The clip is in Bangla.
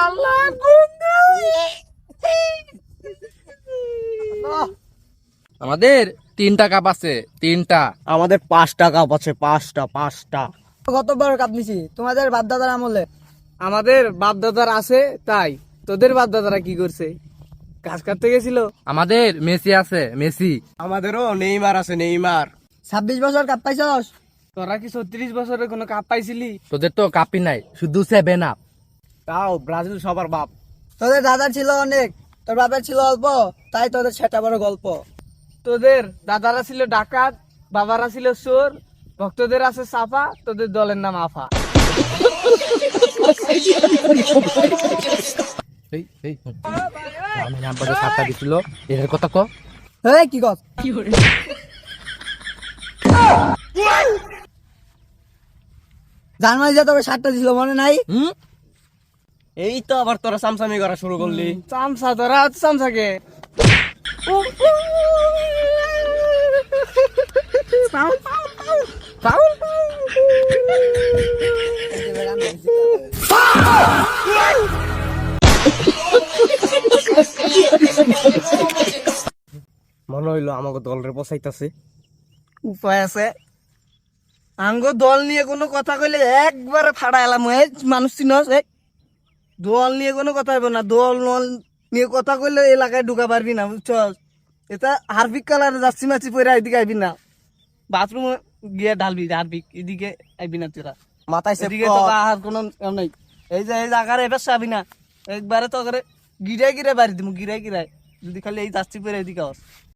আল্লাহ গঙ্গা। আমাদের 3টা কাপ আছে, 3টা। আমাদের 5টা কাপ আছে, 5টা। কত বড় কাপ নিছি তোমাদের বাপ দাদার আমলে? আমাদের বাপ দাদার আছে তাই। তোদের বাপ দাদারা কি করছে? ঘাস কাটতে গেছিল। আমাদের মেসি আছে, মেসি। আমাদেরও নেইমার আছে, নেইমার। 26 বছর কাপ পাইছস? তোরা কি 36 বছরের কোনো কাপ পাইছিলি? তোদের তো কাপই নাই, শুধু 7 আপ। তাও ব্রাজিল সবার বাপ। তোদের দাদার ছিল অনেক, তোর বাপের ছিল অল্প, তাই তোদের সেটা বড় গল্প। তোদের দাদারা ছিল ডাকাত, বাবারা ছিল চোর, ভক্তদের আছে সাফা, তোদের দলের নাম আফা। এই আমি নাম বলে 7টা দিছিল, এর কথা কো। এই কি কস? জানুয়ারি যে তোকে 7টা দিছিল মনে নাই? এই তো আবার তোরা চামচামি করা শুরু করলি। চামচা তোরা চামচাকে। মনে হইলো আমাকে দলের বসাইতেছে। উপায় আছে, আঙ্গ দল নিয়ে কোনো কথা কইলে একবারে ফাড়া এলাম। মানুষ চিনস, দল নিয়ে কোনো কথা হইব না। দল নল নিয়ে কথা কইলে এলাকায় ঢুকা পারবি না, বুঝছস? এটা হারপিক কালার যাচ্ছি মাছি পরে এদিকে আইবি না, বাথরুম গিয়ে ঢালবি হারপিক, এদিকে আইবি না তোরা। মাথায় এদিকে তো আর কোনো নাই। এই যে এই জায়গার এবার চাবি না, একবারে তো করে গিরে বাড়ি দিব, গিরাই যদি খালি এই যাচ্ছি পরে এদিকে আস।